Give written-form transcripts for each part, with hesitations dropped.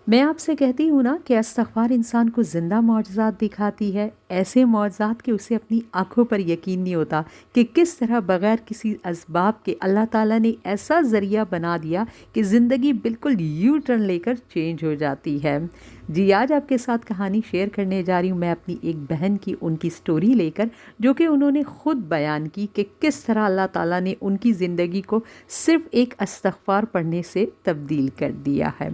मैं आपसे कहती हूँ ना कि इस्तग़फ़ार इंसान को ज़िंदा मौजज़ात दिखाती है, ऐसे मौजज़ात कि उसे अपनी आँखों पर यकीन नहीं होता कि किस तरह बग़ैर किसी असबाब के अल्लाह ताला ने ऐसा ज़रिया बना दिया कि ज़िंदगी बिल्कुल यू टर्न लेकर चेंज हो जाती है। जी, आज आपके साथ कहानी शेयर करने जा रही हूँ मैं अपनी एक बहन की, उनकी स्टोरी लेकर, जो कि उन्होंने ख़ुद बयान की कि किस तरह अल्लाह ताला ने उनकी ज़िंदगी को सिर्फ़ एक इस्तग़फ़ार पढ़ने से तब्दील कर दिया है।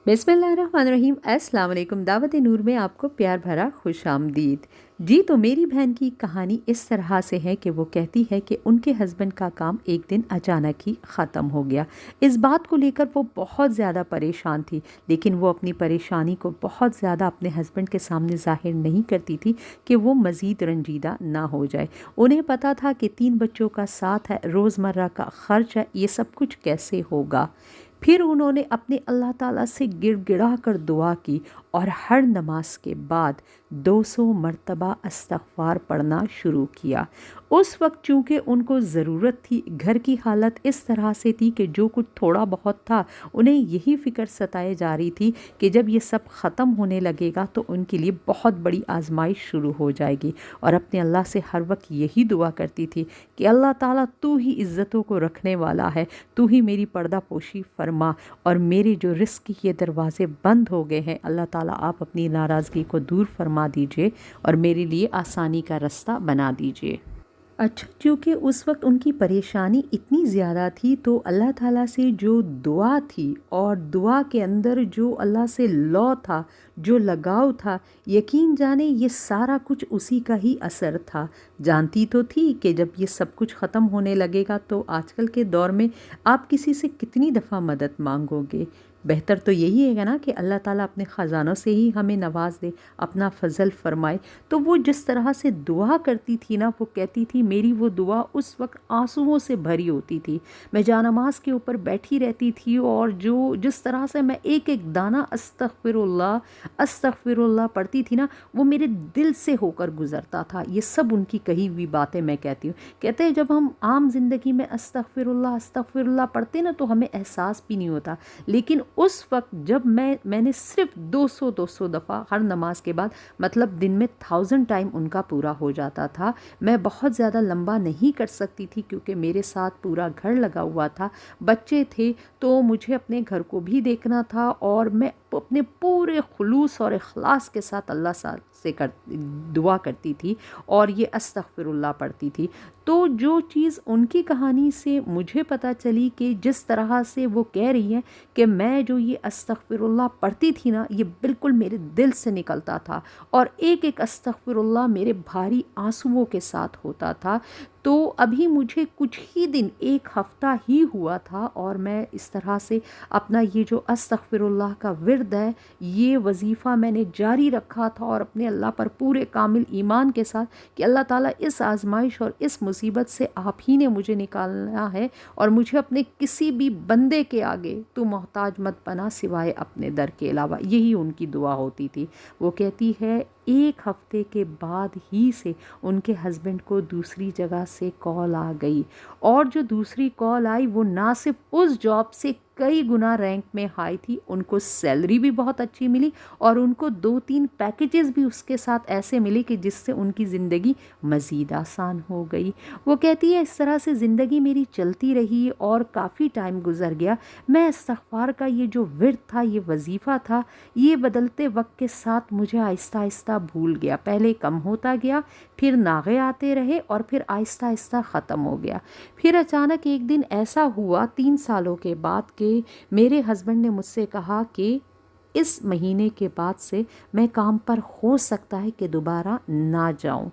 बिस्मिल्लाहिर्रहमानिर्रहीम, अस्सलाम वालेकुम। दावत नूर में आपको प्यार भरा खुश आमदीद। जी, तो मेरी बहन की कहानी इस तरह से है कि वो कहती है कि उनके हस्बैंड का काम एक दिन अचानक ही ख़त्म हो गया। इस बात को लेकर वो बहुत ज़्यादा परेशान थी, लेकिन वो अपनी परेशानी को बहुत ज़्यादा अपने हस्बैंड के सामने ज़ाहिर नहीं करती थी कि वो मज़ीद रंजीदा ना हो जाए। उन्हें पता था कि 3 बच्चों का साथ है, रोज़मर्रा का ख़र्च है, ये सब कुछ कैसे होगा। फिर उन्होंने अपने अल्लाह ताला से गिड़गिड़ा कर दुआ की और हर नमाज के बाद 200 मरतबा इस्तग़फ़ार पढ़ना शुरू किया। उस वक्त चूँकि उनको ज़रूरत थी, घर की हालत इस तरह से थी कि जो कुछ थोड़ा बहुत था, उन्हें यही फ़िक्र सताए जा रही थी कि जब ये सब ख़त्म होने लगेगा तो उनके लिए बहुत बड़ी आज़माइश शुरू हो जाएगी। और अपने अल्लाह से हर वक्त यही दुआ करती थी कि अल्लाह ताला तू ही इज़्ज़तों को रखने वाला है, तू ही मेरी पर्दा पोशी फरमा, और मेरे जो रिस्क के दरवाज़े बंद हो गए हैं, अल्लाह ताला आप अपनी नाराज़गी को दूर फरमा दीजिए और मेरे लिए आसानी का रास्ता बना दीजिए। अच्छा, क्योंकि उस वक़्त उनकी परेशानी इतनी ज़्यादा थी, तो अल्लाह ताला से जो दुआ थी और दुआ के अंदर जो अल्लाह से लौ था, जो लगाव था, यकीन जाने ये सारा कुछ उसी का ही असर था। जानती तो थी कि जब ये सब कुछ ख़त्म होने लगेगा तो आजकल के दौर में आप किसी से कितनी दफ़ा मदद मांगोगे। बेहतर तो यही है ना कि अल्लाह ताला अपने ख़ज़ानों से ही हमें नवाज़ दे, अपना फ़ज़ल फ़रमाए। तो वो जिस तरह से दुआ करती थी ना, वो कहती थी मेरी वो दुआ उस वक़्त आँसुओं से भरी होती थी। मैं जानमाज़ के ऊपर बैठी रहती थी और जो जिस तरह से मैं एक-एक दाना अस्तग़फ़िरुल्लाह, अस्तग़फ़िरुल्लाह पढ़ती थी ना, वो मेरे दिल से होकर गुज़रता था। ये सब उनकी कही हुई बातें मैं कहती हूँ। कहते हैं जब हम आम ज़िंदगी में अस्तग़फ़िरुल्लाह, अस्तग़फ़िरुल्लाह पढ़ते ना तो हमें एहसास भी नहीं होता। लेकिन उस वक़्त जब मैंने सिर्फ़ 200 दफ़ा हर नमाज के बाद, मतलब दिन में 1000 टाइम उनका पूरा हो जाता था। मैं बहुत ज़्यादा लंबा नहीं कर सकती थी क्योंकि मेरे साथ पूरा घर लगा हुआ था, बच्चे थे, तो मुझे अपने घर को भी देखना था और मैं अपने पूरे खुलूस और इखलास के साथ अल्लाह से दुआ करती थी और ये अस्तग़फ़िरुल्लाह पढ़ती थी। तो जो चीज़ उनकी कहानी से मुझे पता चली कि जिस तरह से वो कह रही हैं कि मैं जो ये अस्तग़फ़िरुल्लाह पढ़ती थी ना, ये बिल्कुल मेरे दिल से निकलता था और एक-एक अस्तग़फ़िरुल्लाह मेरे भारी आँसुओं के साथ होता था। तो अभी मुझे कुछ ही दिन, 1 हफ़्ता ही हुआ था और मैं इस तरह से अपना ये जो अस्तग़फ़िरुल्लाह का विर्द है, ये वज़ीफ़ा मैंने जारी रखा था और अपने अल्लाह पर पूरे कामिल ईमान के साथ कि अल्लाह ताला इस आज़माइश और इस मुसीबत से आप ही ने मुझे निकालना है और मुझे अपने किसी भी बंदे के आगे तू मोहताज मत बना सिवाय अपने दर के अलावा। यही उनकी दुआ होती थी। वो कहती है 1 हफ़्ते के बाद ही से उनके हस्बैंड को दूसरी जगह से कॉल आ गई और जो दूसरी कॉल आई वो ना सिर्फ उस जॉब से कई गुना रैंक में हाई थी, उनको सैलरी भी बहुत अच्छी मिली और उनको 2-3 पैकेजेस भी उसके साथ ऐसे मिले कि जिससे उनकी ज़िंदगी मज़ीद आसान हो गई। वो कहती है इस तरह से ज़िंदगी मेरी चलती रही और काफ़ी टाइम गुज़र गया। मैं इस्तग़फ़ार का ये जो विर्द था, ये वज़ीफ़ा था, ये बदलते वक्त के साथ मुझे आहिस्ता आहिस्ता भूल गया। पहले कम होता गया, फिर नागे आते रहे और फिर आहिस्ता आहिस्ता ख़त्म हो गया। फिर अचानक एक दिन ऐसा हुआ 3 सालों के बाद कि मेरे हस्बैंड ने मुझसे कहा कि इस महीने के बाद से मैं काम पर हो सकता है कि दोबारा ना जाऊं।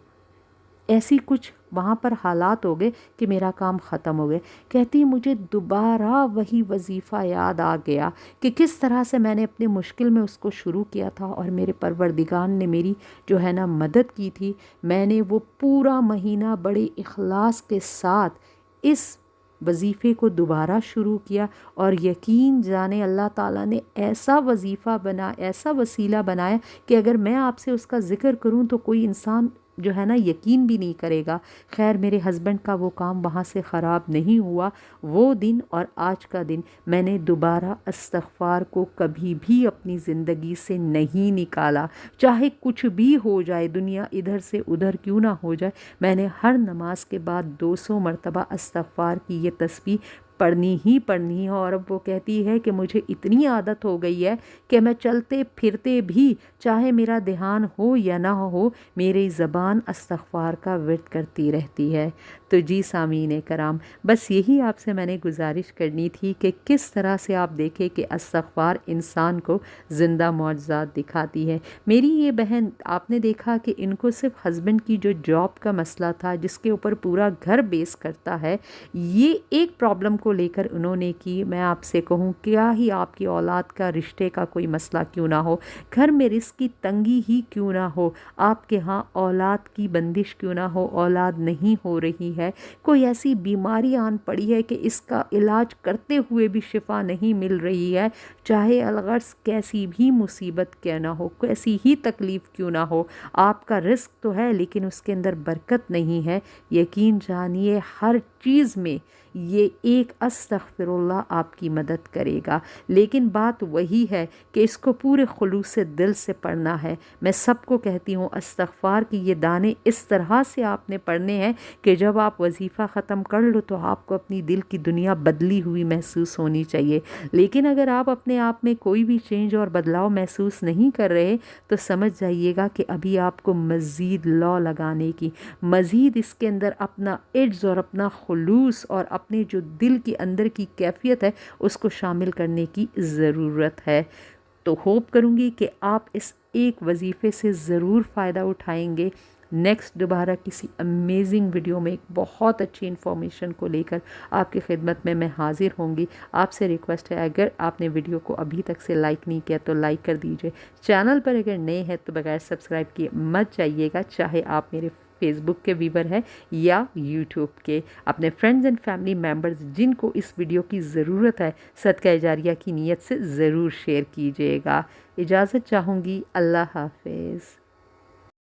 ऐसी कुछ वहाँ पर हालात हो गए कि मेरा काम ख़त्म हो गया। कहती मुझे दोबारा वही वज़ीफ़ा याद आ गया कि किस तरह से मैंने अपनी मुश्किल में उसको शुरू किया था और मेरे परवरदिगार ने मेरी जो है ना मदद की थी। मैंने वो पूरा महीना बड़े इखलास के साथ इस वज़ीफ़े को दोबारा शुरू किया और यकीन जाने अल्लाह ताला ने ऐसा वज़ीफ़ा बना, ऐसा वसीला बनाया कि अगर मैं आपसे उसका ज़िक्र करूं तो कोई इंसान جو ہے نا یقین بھی نہیں کرے گا۔ خیر میرے ہسبینڈ کا وہ کام وہاں سے خراب نہیں ہوا، وہ دن اور آج کا دن میں نے دوبارہ استغفار کو کبھی بھی اپنی زندگی سے نہیں نکالا، چاہے کچھ بھی ہو جائے، دنیا ادھر سے ادھر کیوں نہ ہو جائے، میں نے ہر نماز کے بعد 200 مرتبہ استغفار کی یہ تسبیح پڑھنی ہی پڑھنی ہے۔ اور اب وہ کہتی ہے کہ مجھے اتنی عادت ہو گئی ہے کہ میں چلتے پھرتے بھی چاہے میرا دھیان ہو یا نہ ہو، میری زبان استغفار کا ورد کرتی رہتی ہے۔ تو جی سامعین کرام، بس یہی آپ سے میں نے گزارش کرنی تھی کہ کس طرح سے آپ دیکھیں کہ استغفار انسان کو زندہ معجزات دکھاتی ہے۔ میری یہ بہن، آپ نے دیکھا کہ ان کو صرف ہسبینڈ کی جو جاب کا مسئلہ تھا جس کے اوپر پورا گھر بیس کرتا ہے، یہ ایک پرابلم کو لے کر انہوں نے کی۔ میں آپ سے کہوں کیا ہی آپ کی اولاد کا رشتے کا کوئی مسئلہ کیوں نہ ہو، گھر میں رزق کی تنگی ہی کیوں نہ ہو، آپ کے ہاں اولاد کی بندش کیوں نہ ہو، اولاد نہیں ہو رہی ہے، کوئی ایسی بیماری آن پڑی ہے کہ اس کا علاج کرتے ہوئے بھی شفا نہیں مل رہی ہے، چاہے الغرض کیسی بھی مصیبت کیوں نہ ہو، کیسی ہی تکلیف کیوں نہ ہو، آپ کا رزق تو ہے لیکن اس کے اندر برکت نہیں ہے، یقین جانیے ہر چیز میں یہ ایک استغفر اللہ آپ کی مدد کرے گا۔ لیکن بات وہی ہے کہ اس کو پورے خلوص دل سے پڑھنا ہے۔ میں سب کو کہتی ہوں استغفار کی یہ دانے اس طرح سے آپ نے پڑھنے ہیں کہ جب آپ وظیفہ ختم کر لو تو آپ کو اپنی دل کی دنیا بدلی ہوئی محسوس ہونی چاہیے۔ لیکن اگر آپ اپنے آپ میں کوئی بھی چینج اور بدلاؤ محسوس نہیں کر رہے تو سمجھ جائیے گا کہ ابھی آپ کو مزید لا لگانے کی، مزید اس کے اندر اپنا عجز اور اپنا خلوص اور اپنے جو دل کے اندر کی کیفیت ہے اس کو شامل کرنے کی ضرورت ہے۔ تو ہوپ کروں گی کہ آپ اس ایک وظیفے سے ضرور فائدہ اٹھائیں گے۔ نیکسٹ دوبارہ کسی امیزنگ ویڈیو میں ایک بہت اچھی انفارمیشن کو لے کر آپ کی خدمت میں حاضر ہوں گی۔ آپ سے ریکویسٹ ہے اگر آپ نے ویڈیو کو ابھی تک سے لائک نہیں کیا تو لائک کر دیجئے، چینل پر اگر نئے ہیں تو بغیر سبسکرائب کیے مت جائیے گا، چاہے آپ میرے فیس بک کے ویور ہیں یا یوٹیوب کے۔ اپنے فرینڈز اینڈ فیملی ممبرز جن کو اس ویڈیو کی ضرورت ہے صدقہ جاریہ کی نیت سے ضرور شیئر کیجیے گا۔ اجازت چاہوں گی، اللہ حافظ۔